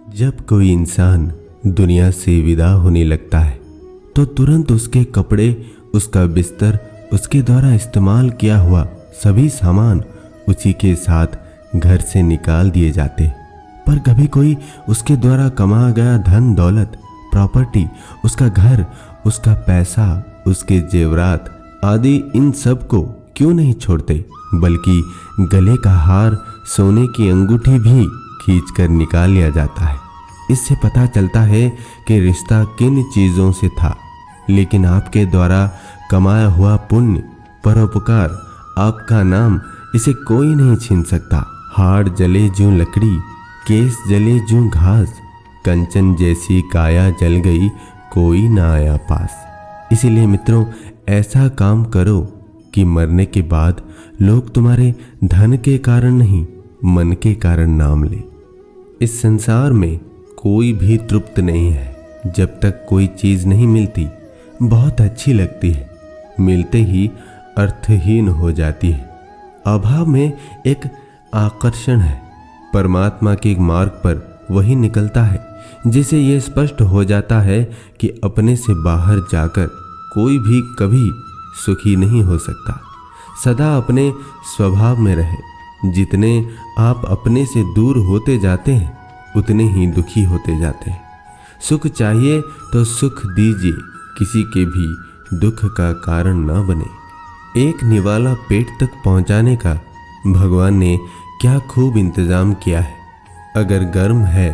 जब कोई इंसान दुनिया से विदा होने लगता है तो तुरंत उसके कपड़े, उसका बिस्तर, उसके द्वारा इस्तेमाल किया हुआ सभी सामान उसी के साथ घर से निकाल दिए जाते। पर कभी कोई उसके द्वारा कमाया गया धन दौलत, प्रॉपर्टी, उसका घर, उसका पैसा, उसके जेवरात आदि इन सब को क्यों नहीं छोड़ते, बल्कि गले का हार, सोने की अंगूठी भी खींचकर निकाल लिया जाता है। इससे पता चलता है कि रिश्ता किन चीज़ों से था। लेकिन आपके द्वारा कमाया हुआ पुण्य, परोपकार, आपका नाम, इसे कोई नहीं छीन सकता। हाड़ जले ज्यों लकड़ी, केस जले ज्यों घास, कंचन जैसी काया जल गई, कोई ना आया पास। इसीलिए मित्रों, ऐसा काम करो कि मरने के बाद लोग तुम्हारे धन के कारण नहीं, मन के कारण नाम ले। इस संसार में कोई भी तृप्त नहीं है जब तक कोई चीज नहीं मिलती। बहुत अच्छी लगती है, मिलते ही अर्थहीन हो जाती है। अभाव में एक आकर्षण है। परमात्मा के मार्ग पर वही निकलता है जिसे ये स्पष्ट हो जाता है कि अपने से बाहर जाकर कोई भी कभी सुखी नहीं हो सकता। सदा अपने स्वभाव में रहे। जितने आप अपने से दूर होते जाते हैं उतने ही दुखी होते जाते हैं। सुख चाहिए तो सुख दीजिए, किसी के भी दुख का कारण न बने। एक निवाला पेट तक पहुंचाने का भगवान ने क्या खूब इंतजाम किया है। अगर गर्म है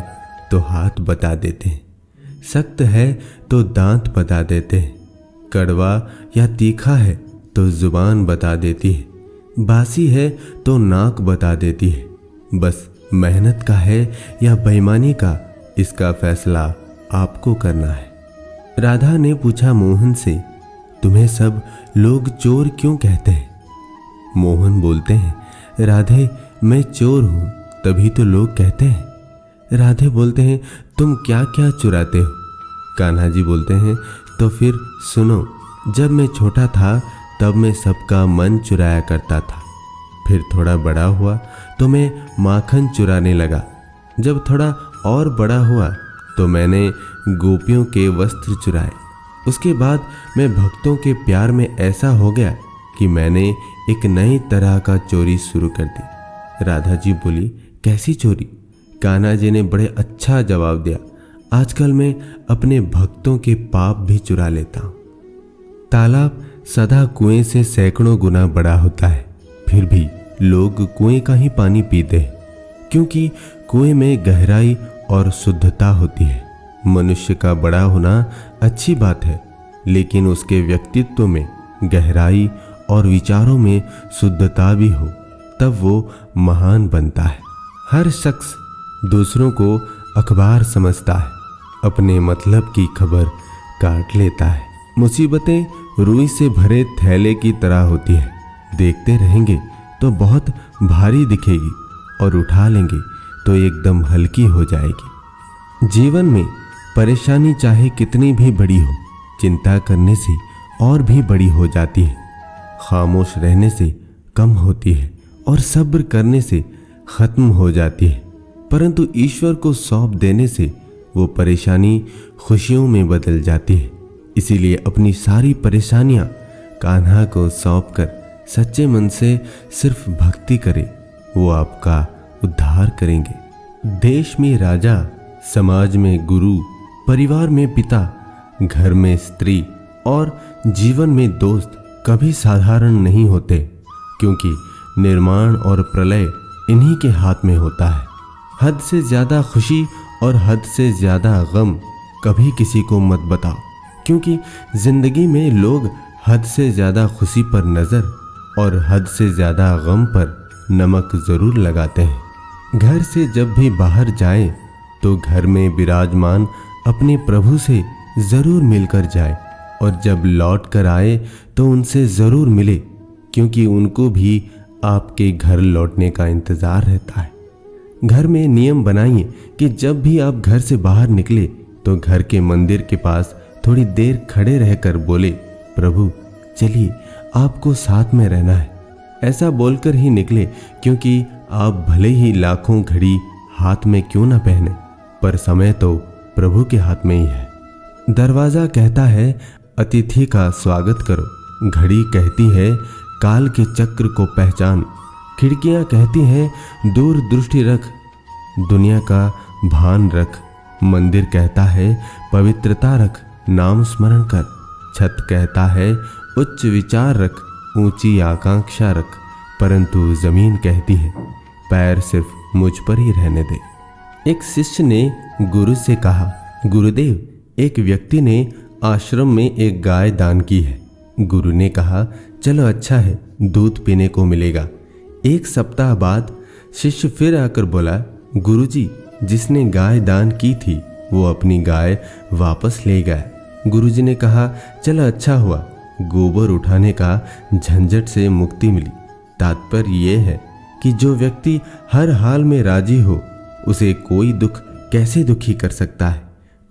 तो हाथ बता देते हैं, सख्त है तो दांत बता देते हैं, कड़वा या तीखा है तो जुबान बता देती है, बासी है तो नाक बता देती है। बस मेहनत का है या बेईमानी का, इसका फैसला आपको करना है। राधा ने पूछा मोहन से, तुम्हें सब लोग चोर क्यों कहते हैं? मोहन बोलते हैं, राधे मैं चोर हूं तभी तो लोग कहते हैं। राधे बोलते हैं, तुम क्या क्या चुराते हो? कान्हा जी बोलते हैं, तो फिर सुनो, जब मैं छोटा था तब मैं सबका मन चुराया करता था। फिर थोड़ा बड़ा हुआ तो मैं माखन चुराने लगा। जब थोड़ा और बड़ा हुआ तो मैंने गोपियों के वस्त्र चुराए। उसके बाद मैं भक्तों के प्यार में ऐसा हो गया कि मैंने एक नई तरह का चोरी शुरू कर दी। राधा जी बोली, कैसी चोरी? कान्हा जी ने बड़े अच्छा जवाब दिया, आजकल मैं अपने भक्तों के पाप भी चुरा लेता हूँ। तालाब सदा कुएं से सैकड़ों गुना बड़ा होता है, फिर भी लोग कुएं का ही पानी पीते हैं, क्योंकि कुएं में गहराई और शुद्धता होती है। मनुष्य का बड़ा होना अच्छी बात है, लेकिन उसके व्यक्तित्व में गहराई और विचारों में शुद्धता भी हो, तब वो महान बनता है। हर शख्स दूसरों को अखबार समझता है, अपने मतलब की खबर काट लेता है। मुसीबतें रुई से भरे थैले की तरह होती है, देखते रहेंगे तो बहुत भारी दिखेगी और उठा लेंगे तो एकदम हल्की हो जाएगी। जीवन में परेशानी चाहे कितनी भी बड़ी हो, चिंता करने से और भी बड़ी हो जाती है। खामोश रहने से कम होती है और सब्र करने से खत्म हो जाती है। परंतु ईश्वर को सौंप देने से वो परेशानी खुशियों में बदल जाती है। इसीलिए अपनी सारी परेशानियां कान्हा को सौंपकर सच्चे मन से सिर्फ भक्ति करें, वो आपका उद्धार करेंगे। देश में राजा, समाज में गुरु, परिवार में पिता, घर में स्त्री और जीवन में दोस्त कभी साधारण नहीं होते, क्योंकि निर्माण और प्रलय इन्हीं के हाथ में होता है। हद से ज्यादा खुशी और हद से ज्यादा गम कभी किसी को मत बताओ, क्योंकि जिंदगी में लोग हद से ज्यादा खुशी पर नजर और हद से ज्यादा गम पर नमक जरूर लगाते हैं। घर से जब भी बाहर जाए तो घर में विराजमान अपने प्रभु से जरूर मिलकर जाए, और जब लौट कर आए तो उनसे जरूर मिले, क्योंकि उनको भी आपके घर लौटने का इंतजार रहता है। घर में नियम बनाइए कि जब भी आप घर से बाहर निकले तो घर के मंदिर के पास थोड़ी देर खड़े रहकर बोले, प्रभु चलिए आपको साथ में रहना है। ऐसा बोलकर ही निकले, क्योंकि आप भले ही लाखों घड़ी हाथ में क्यों ना पहने, पर समय तो प्रभु के हाथ में ही है। दरवाजा कहता है अतिथि का स्वागत करो। घड़ी कहती है काल के चक्र को पहचान। खिड़कियां कहती हैं दूर दृष्टि रख, दुनिया का भान रख। मंदिर कहता है पवित्रता रख, नाम स्मरण कर। छत कहता है उच्च विचार रख, ऊंची आकांक्षा रख। परंतु जमीन कहती है पैर सिर्फ मुझ पर ही रहने दे। एक शिष्य ने गुरु से कहा, गुरुदेव, एक व्यक्ति ने आश्रम में एक गाय दान की है। गुरु ने कहा, चलो अच्छा है, दूध पीने को मिलेगा। एक सप्ताह बाद शिष्य फिर आकर बोला, गुरुजी, जिसने गाय दान की थी वो अपनी गाय वापस ले गया। गुरुजी ने कहा, चलो अच्छा हुआ, गोबर उठाने का झंझट से मुक्ति मिली। तात्पर्य ये है कि जो व्यक्ति हर हाल में राजी हो उसे कोई दुख कैसे दुखी कर सकता है।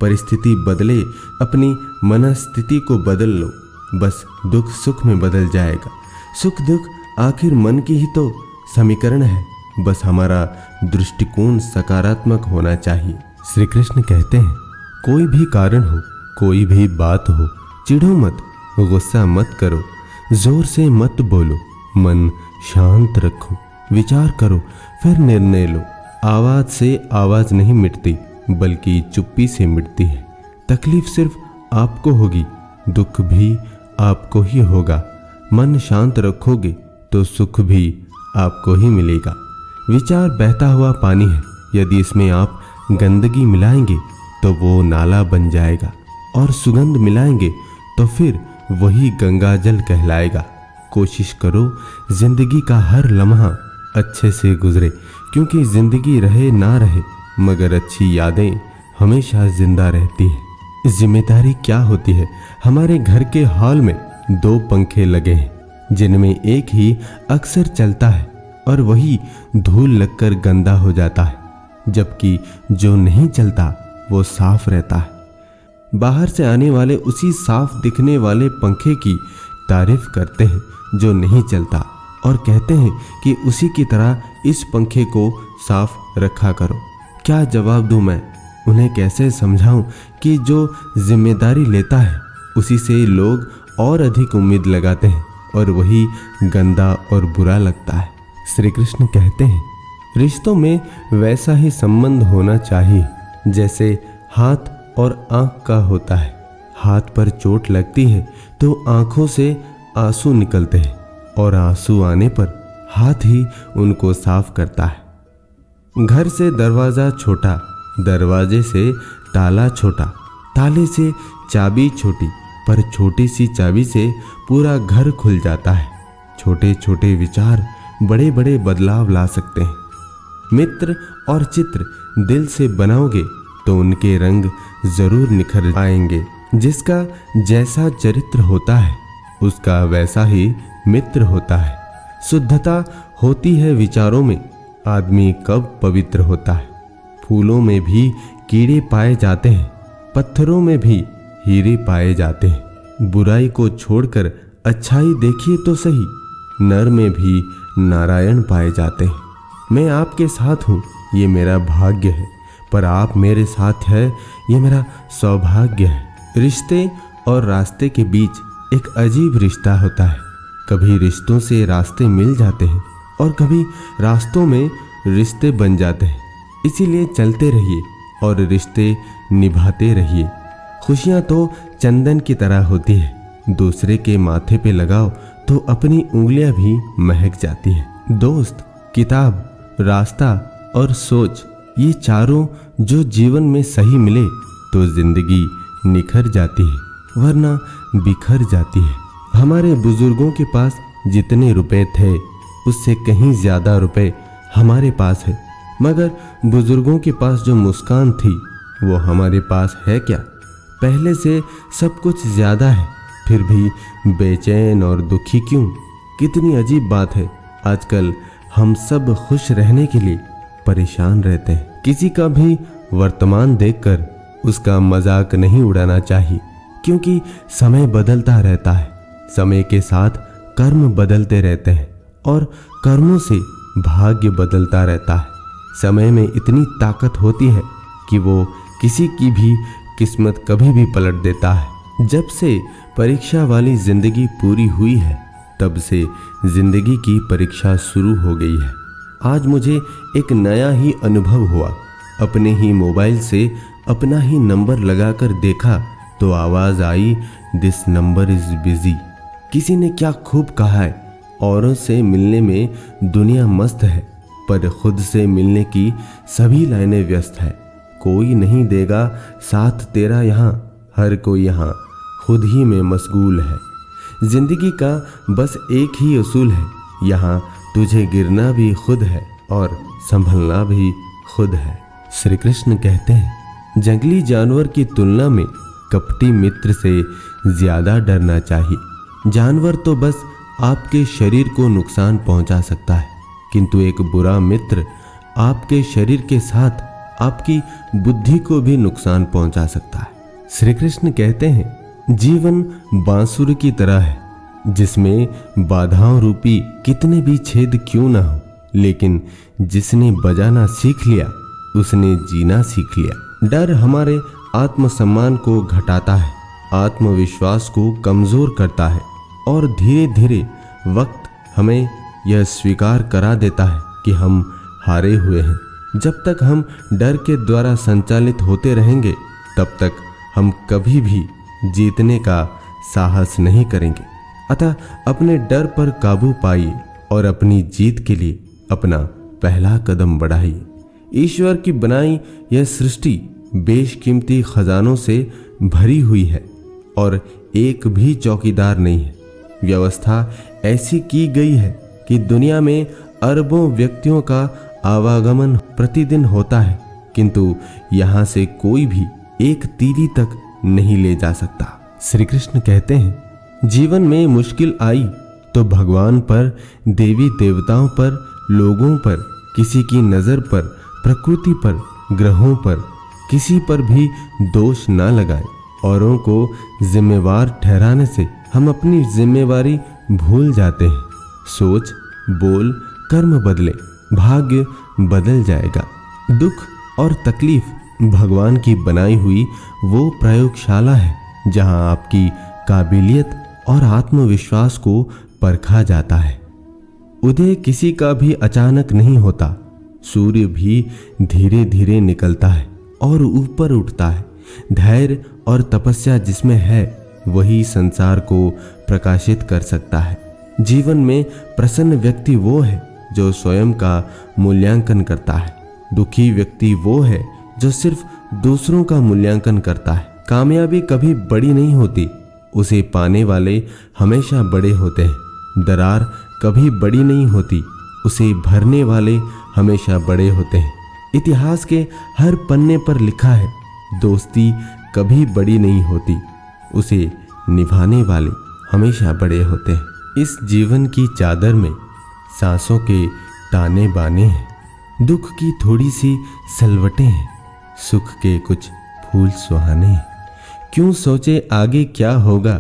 परिस्थिति बदले, अपनी मनस्थिति को बदल लो, बस दुख सुख में बदल जाएगा। सुख दुख आखिर मन की ही तो समीकरण है, बस हमारा दृष्टिकोण सकारात्मक होना चाहिए। श्री कृष्ण कहते हैं कोई भी कारण हो, कोई भी बात हो, चिढ़ो मत, गुस्सा मत करो, जोर से मत बोलो, मन शांत रखो, विचार करो, फिर निर्णय लो। आवाज से आवाज नहीं मिटती, बल्कि चुप्पी से मिटती है। तकलीफ सिर्फ आपको होगी, दुख भी आपको ही होगा। मन शांत रखोगे तो सुख भी आपको ही मिलेगा। विचार बहता हुआ पानी है, यदि इसमें आप गंदगी मिलाएंगे तो वो नाला बन जाएगा, और सुगंध मिलाएंगे तो फिर वही गंगा जल कहलाएगा। कोशिश करो जिंदगी का हर लम्हा अच्छे से गुजरे, क्योंकि जिंदगी रहे ना रहे मगर अच्छी यादें हमेशा जिंदा रहती है। जिम्मेदारी क्या होती है? हमारे घर के हॉल में 2 पंखे लगे हैं, जिनमें एक ही अक्सर चलता है और वही धूल लगकर गंदा हो जाता है, जबकि जो नहीं चलता वो साफ रहता है। बाहर से आने वाले उसी साफ दिखने वाले पंखे की तारीफ करते हैं जो नहीं चलता, और कहते हैं कि उसी की तरह इस पंखे को साफ रखा करो। क्या जवाब दूं मैं? उन्हें कैसे समझाऊं कि जो जिम्मेदारी लेता है उसी से लोग और अधिक उम्मीद लगाते हैं और वही गंदा और बुरा लगता है। श्री कृष्ण कहते हैं रिश्तों में वैसा ही संबंध होना चाहिए जैसे हाथ और आंख का होता है। हाथ पर चोट लगती है तो आंखों से आंसू निकलते हैं, और आंसू आने पर हाथ ही उनको साफ करता है। घर से दरवाजा छोटा, दरवाजे से ताला छोटा, ताले से चाबी छोटी, पर छोटी सी चाबी से पूरा घर खुल जाता है। छोटे छोटे विचार बड़े बड़े बदलाव ला सकते हैं। मित्र और चित्र दिल से बनाओगे तो उनके रंग जरूर निखर आएंगे। जिसका जैसा चरित्र होता है उसका वैसा ही मित्र होता है। शुद्धता होती है विचारों में, आदमी कब पवित्र होता है। फूलों में भी कीड़े पाए जाते हैं, पत्थरों में भी हीरे पाए जाते हैं। बुराई को छोड़कर अच्छाई देखिए तो सही, नर में भी नारायण पाए जाते हैं। मैं आपके साथ हूँ, ये मेरा भाग्य है, पर आप मेरे साथ है, ये मेरा सौभाग्य है। रिश्ते और रास्ते के बीच एक अजीब रिश्ता होता है। कभी रिश्तों से रास्ते मिल जाते हैं और कभी रास्तों में रिश्ते बन जाते हैं। इसीलिए चलते रहिए और रिश्ते निभाते रहिए। खुशियाँ तो चंदन की तरह होती है, दूसरे के माथे पे लगाओ तो अपनी उंगलियां भी महक जाती हैं। दोस्त, किताब, रास्ता और सोच, ये चारों जो जीवन में सही मिले तो जिंदगी निखर जाती है, वरना बिखर जाती है। हमारे बुजुर्गों के पास जितने रुपए थे उससे कहीं ज्यादा रुपए हमारे पास है, मगर बुजुर्गों के पास जो मुस्कान थी वो हमारे पास है क्या? पहले से सब कुछ ज्यादा है, फिर भी बेचैन और दुखी क्यों? कितनी अजीब बात है। आजकल हम सब खुश रहने के लिए परेशान रहते हैं। किसी का भी वर्तमान देखकर उसका मजाक नहीं उड़ाना चाहिए, क्योंकि समय बदलता रहता है। समय के साथ कर्म बदलते रहते हैं और कर्मों से भाग्य बदलता रहता है। समय में इतनी ताकत होती है कि वो किसी की भी किस्मत कभी भी पलट देता है। जब से परीक्षा वाली जिंदगी पूरी हुई है, तब से जिंदगी की परीक्षा शुरू हो गई है। आज मुझे एक नया ही अनुभव हुआ। अपने ही मोबाइल से अपना ही नंबर लगाकर देखा तो आवाज आई, दिस नंबर इज बिजी। किसी ने क्या खूब कहा है, औरों से मिलने में दुनिया मस्त है, पर खुद से मिलने की सभी लाइनें व्यस्त है। कोई नहीं देगा साथ तेरा यहाँ, हर कोई यहाँ खुद ही में मशगूल है। जिंदगी का बस एक ही उसूल है, यहाँ तुझे गिरना भी खुद है और संभलना भी खुद है। श्री कृष्ण कहते हैं, जंगली जानवर की तुलना में कपटी मित्र से ज्यादा डरना चाहिए। जानवर तो बस आपके शरीर को नुकसान पहुंचा सकता है, किंतु एक बुरा मित्र आपके शरीर के साथ आपकी बुद्धि को भी नुकसान पहुंचा सकता है। श्री कृष्ण कहते हैं, जीवन बांसुरी की तरह है, जिसमें बाधाओं रूपी कितने भी छेद क्यों ना हो, लेकिन जिसने बजाना सीख लिया उसने जीना सीख लिया। डर हमारे आत्मसम्मान को घटाता है, आत्मविश्वास को कमजोर करता है और धीरे धीरे वक्त हमें यह स्वीकार करा देता है कि हम हारे हुए हैं। जब तक हम डर के द्वारा संचालित होते रहेंगे, तब तक हम कभी भी जीतने का साहस नहीं करेंगे। अतः अपने डर पर काबू पाइए और अपनी जीत के लिए अपना पहला कदम बढ़ाइए। ईश्वर की बनाई यह सृष्टि बेशकीमती खजानों से भरी हुई है और एक भी चौकीदार नहीं है। व्यवस्था ऐसी की गई है कि दुनिया में अरबों व्यक्तियों का आवागमन प्रतिदिन होता है, किंतु यहाँ से कोई भी एक तीली तक नहीं ले जा सकता। श्री कृष्ण कहते हैं, जीवन में मुश्किल आई तो भगवान पर, देवी देवताओं पर, लोगों पर, किसी की नजर पर, प्रकृति पर, ग्रहों पर, किसी पर भी दोष न लगाएं। औरों को जिम्मेवार ठहराने से हम अपनी जिम्मेवारी भूल जाते हैं। सोच, बोल, कर्म बदले, भाग्य बदल जाएगा। दुख और तकलीफ भगवान की बनाई हुई वो प्रयोगशाला है जहां आपकी काबिलियत और आत्मविश्वास को परखा जाता है। उदय किसी का भी अचानक नहीं होता। सूर्य भी धीरे धीरे निकलता है और ऊपर उठता है। धैर्य और तपस्या जिसमें है, वही संसार को प्रकाशित कर सकता है। जीवन में प्रसन्न व्यक्ति वो है जो स्वयं का मूल्यांकन करता है। दुखी व्यक्ति वो है जो सिर्फ दूसरों का मूल्यांकन करता है। कामयाबी कभी बड़ी नहीं होती, उसे पाने वाले हमेशा बड़े होते हैं। दरार कभी बड़ी नहीं होती, उसे भरने वाले हमेशा बड़े होते हैं। इतिहास के हर पन्ने पर लिखा है, दोस्ती कभी बड़ी नहीं होती, उसे निभाने वाले हमेशा बड़े होते हैं। इस जीवन की चादर में सांसों के ताने बाने हैं, दुख की थोड़ी सी सलवटें हैं, सुख के कुछ फूल सुहाने हैं। क्यों सोचे आगे क्या होगा,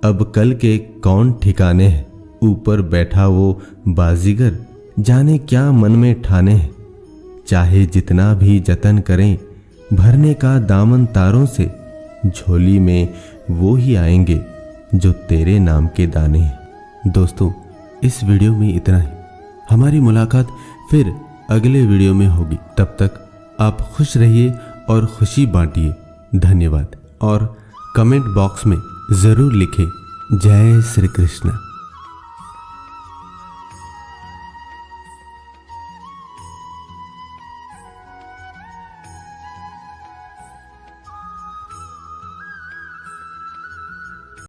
अब कल के कौन ठिकाने हैं। ऊपर बैठा वो बाजीगर, जाने क्या मन में ठाने हैं। चाहे जितना भी जतन करें, भरने का दामन तारों से, झोली में वो ही आएंगे जो तेरे नाम के दाने हैं। दोस्तों, इस वीडियो में इतना ही। हमारी मुलाकात फिर अगले वीडियो में होगी। तब तक आप खुश रहिए और खुशी बांटिए। धन्यवाद। और कमेंट बॉक्स में ज़रूर लिखें, जय श्री कृष्ण।